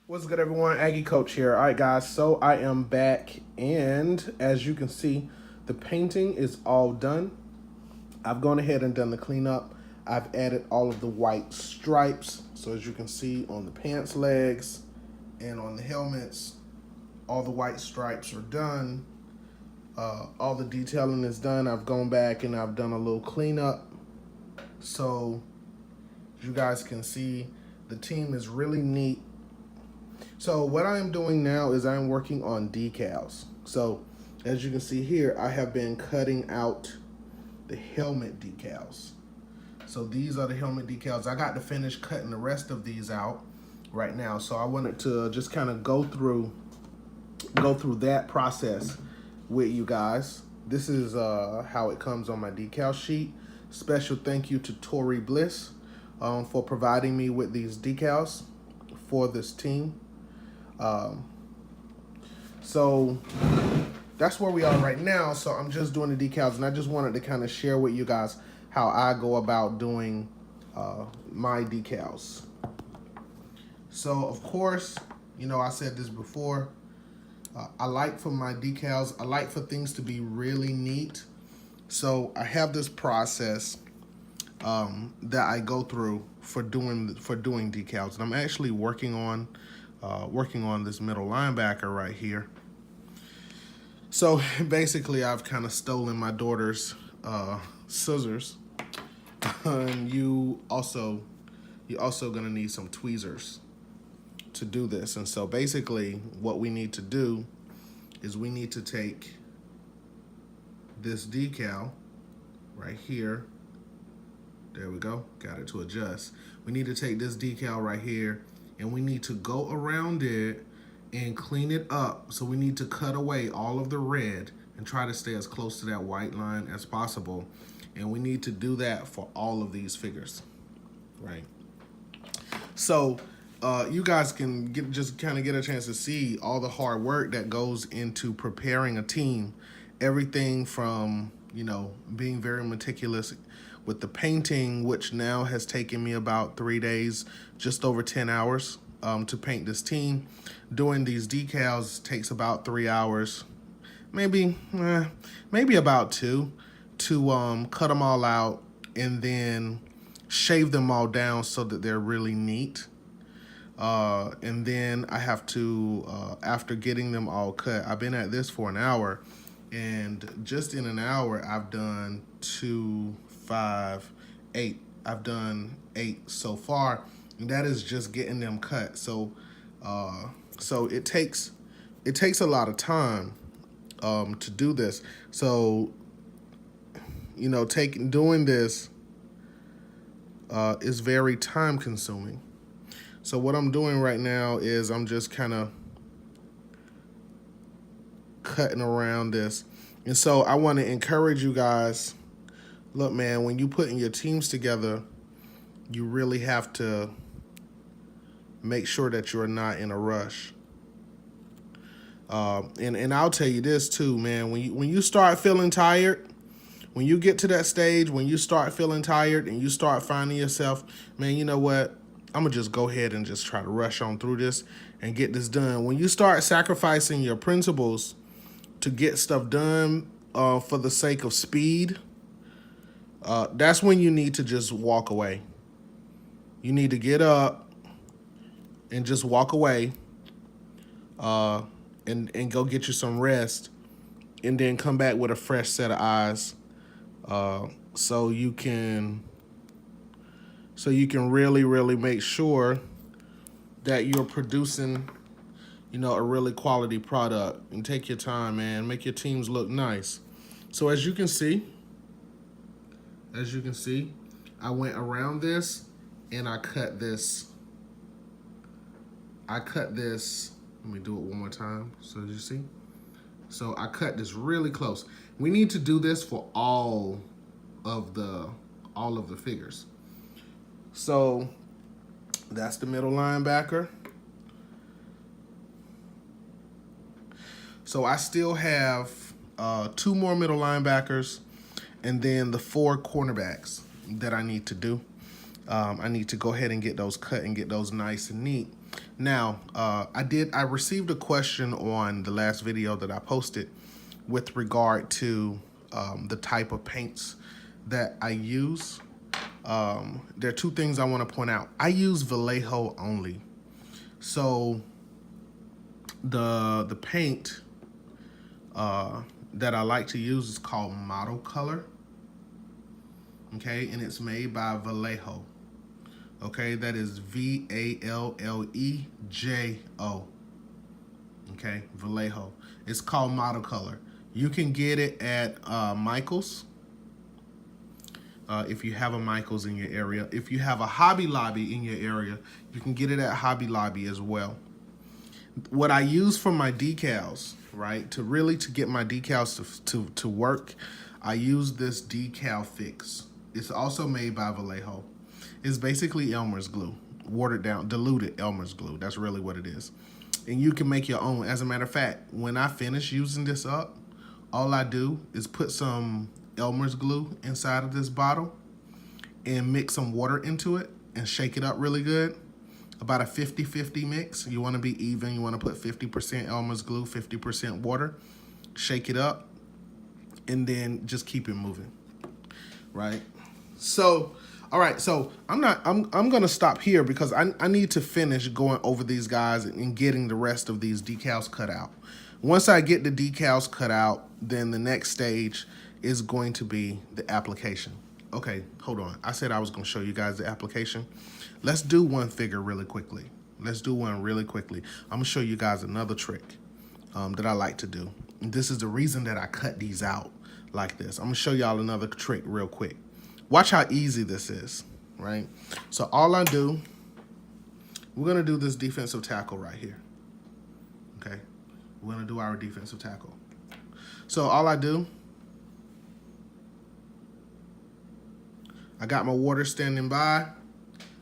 What's good, everyone? Aggie Coach here. All right, guys, so I am back, and as you can see, the painting is all done. I've gone ahead and done the cleanup. I've added all of the white stripes. So as you can see on the pants legs and on the helmets, all the white stripes are done. All the detailing is done. I've gone back and I've done a little cleanup. So as you guys can see, the team is really neat. So what I am doing now is I'm working on decals. So as you can see here, I have been cutting out the helmet decals. So these are the helmet decals. I got to finish cutting the rest of these out right now. So I wanted to just kind of go through that process with you guys. This is how it comes on my decal sheet. Special thank you to Tori Bliss for providing me with these decals for this team. So that's where we are right now. So I'm just doing the decals, and I just wanted to kind of share with you guys how I go about doing my decals. So of course, you know, I said this before, I like for my decals, I like for things to be really neat. So I have this process that I go through for doing decals, and I'm actually working on this middle linebacker right here. So basically, I've kind of stolen my daughter's scissors, and you also gonna need some tweezers to do this. And so basically, what we need to do is we need to take this decal right here. There we go. Got it to adjust. We need to take this decal right here, and we need to go around it and clean it up. So we need to cut away all of the red and try to stay as close to that white line as possible. And we need to do that for all of these figures, right? So you guys can just kind of get a chance to see all the hard work that goes into preparing a team. Everything from, you know, being very meticulous with the painting, which now has taken me about 3 days, just over 10 hours to paint this team. Doing these decals takes about 3 hours, maybe about 2, to cut them all out and then shave them all down so that they're really neat. And then I have to, after getting them all cut, I've been at this for an hour, and just in an hour, I've done 2, 5, 8. I've done 8 so far, and that is just getting them cut. So, so it takes a lot of time to do this. So, you know, doing this is very time consuming. So what I'm doing right now is I'm just kind of cutting around this. And so I want to encourage you guys, look, man, when you putting your teams together, you really have to make sure that you're not in a rush. And I'll tell you this too, man, when you start feeling tired, when you get to that stage, when you start feeling tired and you start finding yourself, man, you know what? I'm going to just go ahead and just try to rush on through this and get this done. When you start sacrificing your principles to get stuff done for the sake of speed, that's when you need to just walk away. You need to get up and just walk away and go get you some rest, and then come back with a fresh set of eyes so you can really, really make sure that you're producing, you know, a really quality product. And take your time, man. Make your teams look nice. So as you can see, I went around this and I cut this. Let me do it one more time so you see. So I cut this really close. We need to do this for all of the figures. So that's the middle linebacker. So I still have 2 more middle linebackers, and then the 4 cornerbacks that I need to do. I need to go ahead and get those cut and get those nice and neat. Now, I received a question on the last video that I posted with regard to the type of paints that I use. There are two things I want to point out. I use Vallejo only. So the paint that I like to use is called Model Color. Okay, and it's made by Vallejo. Okay, that is Vallejo. Okay, Vallejo. It's called Model Color. You can get it at Michael's. If you have a Michael's in your area. If you have a Hobby Lobby in your area, you can get it at Hobby Lobby as well. What I use for my decals, right, to get my decals to work, I use this decal fix. It's also made by Vallejo. It's basically Elmer's glue, watered down, diluted Elmer's glue. That's really what it is. And you can make your own. As a matter of fact, when I finish using this up, all I do is put some Elmer's glue inside of this bottle and mix some water into it and shake it up really good. About a 50-50 mix. You want to be even. You want to put 50% Elmer's glue, 50% water. Shake it up and then just keep it moving. Right? So, all right, so I'm gonna stop here because I need to finish going over these guys and getting the rest of these decals cut out. Once I get the decals cut out, then the next stage is going to be the application. Okay, hold on. I said I was gonna show you guys the application. Let's do one figure really quickly. Let's do one really quickly. I'm gonna show you guys another trick that I like to do. And this is the reason that I cut these out like this. I'm gonna show y'all another trick real quick. Watch how easy this is, right? So all I do, we're gonna do this defensive tackle right here, okay? We're gonna do our defensive tackle. So all I do, I got my water standing by.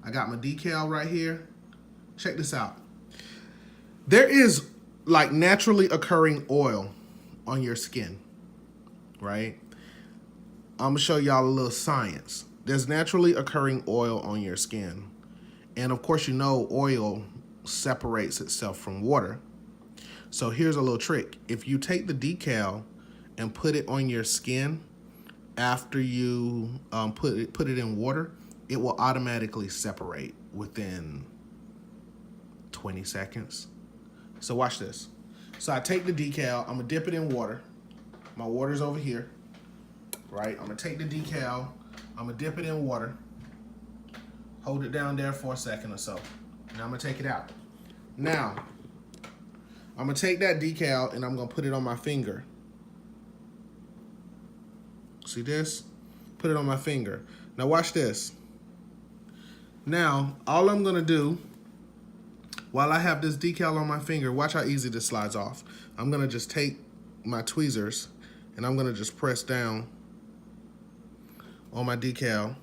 I got my decal right here. Check this out. There is like naturally occurring oil on your skin, right? I'm gonna show y'all a little science. There's naturally occurring oil on your skin. And of course, you know, oil separates itself from water. So here's a little trick. If you take the decal and put it on your skin after you put it in water, it will automatically separate within 20 seconds. So watch this. So I take the decal, I'm gonna dip it in water. My water's over here. Right, I'm gonna take the decal, I'm gonna dip it in water, hold it down there for a second or so, and I'm gonna take it out. Now, I'm gonna take that decal and I'm gonna put it on my finger. See this? Put it on my finger. Now watch this. Now, all I'm gonna do, while I have this decal on my finger, watch how easy this slides off. I'm gonna just take my tweezers and I'm gonna just press down on my decal.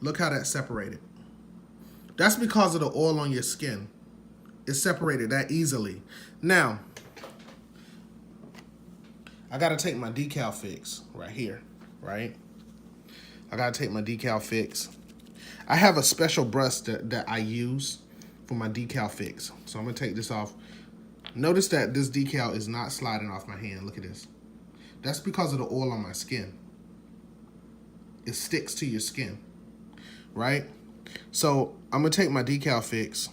Look how that's separated. That's because of the oil on your skin. It's separated that easily. Now, I gotta take my decal fix right here, right? I gotta take my decal fix. I have a special brush that I use for my decal fix. So I'm gonna take this off. Notice that this decal is not sliding off my hand. Look at this. That's because of the oil on my skin. It sticks to your skin, right? So I'm gonna take my decal fix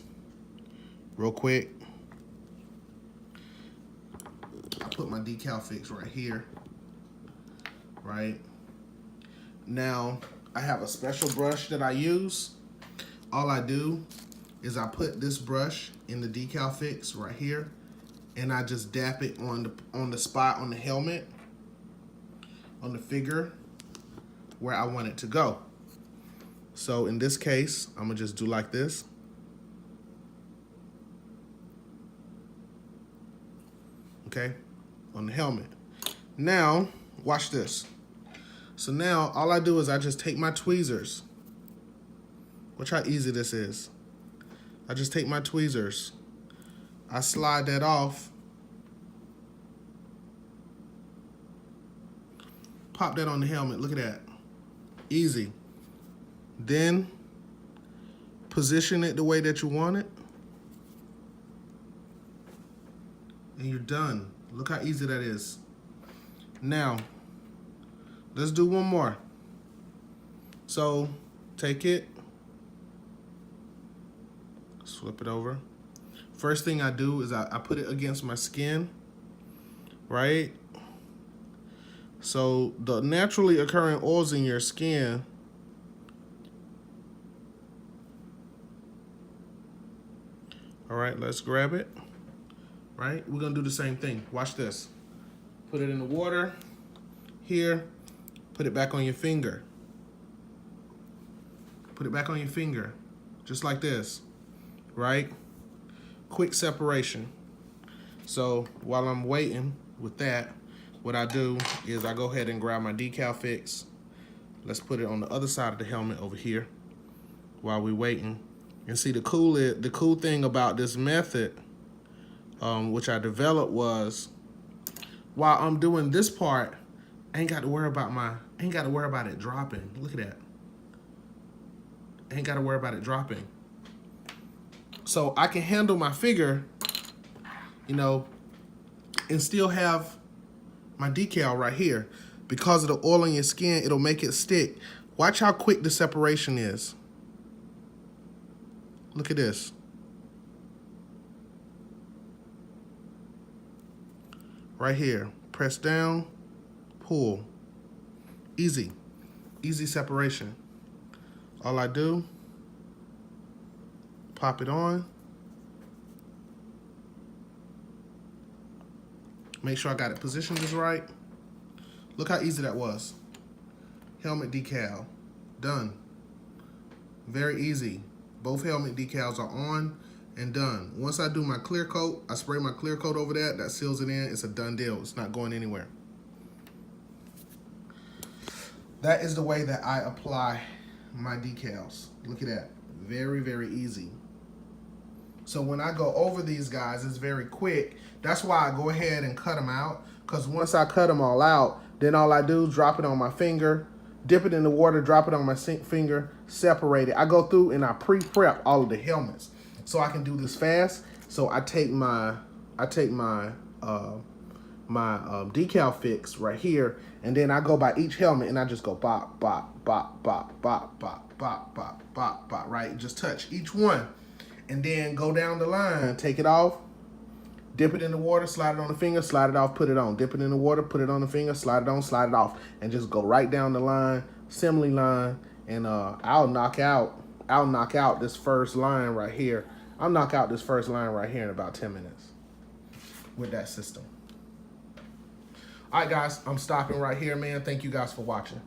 real quick. I put my decal fix right here, right? Now I have a special brush that I use. All I do is I put this brush in the decal fix right here, and I just dap it on the spot on the helmet, on the figure where I want it to go. So in this case, I'm gonna just do like this. Okay, on the helmet. Now, watch this. So now all I do is I just take my tweezers. Watch how easy this is. I just take my tweezers. I slide that off. Pop that on the helmet. Look at that. Easy. Then position it the way that you want it. and you're done. Look how easy that is. Now, let's do one more. So, take it, flip it over. First thing I do is I put it against my skin, right? So the naturally occurring oils in your skin all right, let's grab it, right? We're gonna do the same thing. Watch this. Put it in the water here, put it back on your finger. Put it back on your finger, just like this, right? Quick separation. So while I'm waiting with that, what I do is I go ahead and grab my decal fix. Let's put it on the other side of the helmet over here while we're waiting. And see, the cool thing about this method, which I developed, was while I'm doing this part, I ain't got to worry about it dropping. Look at that. I ain't got to worry about it dropping. So I can handle my figure, you know, and still have my decal right here. Because of the oil in your skin, it'll make it stick. Watch how quick the separation is. Look at this. Right here. Press down, pull. Easy. Easy separation. All I do, pop it on. Make sure I got it positioned just right. Look how easy that was. Helmet decal, done. Very easy. Both helmet decals are on and done. Once I do my clear coat, I spray my clear coat over that seals it in. It's a done deal. It's not going anywhere. That is the way that I apply my decals. Look at that. Very, very easy. So when I go over these guys, it's very quick. That's why I go ahead and cut them out. Because once I cut them all out, then all I do is drop it on my finger, dip it in the water, drop it on my finger, separate it. I go through and I pre-prep all of the helmets so I can do this fast. So I take my decal fix right here, and then I go by each helmet and I just go bop, bop, bop, bop, bop, bop, bop, bop, bop, bop, right? Just touch each one, and then go down the line, take it off, dip it in the water, slide it on the finger, slide it off, put it on. Dip it in the water, put it on the finger, slide it on, slide it off, and just go right down the line, assembly line, and I'll knock out this first line right here. I'll knock out this first line right here in about 10 minutes with that system. All right, guys, I'm stopping right here, man. Thank you guys for watching.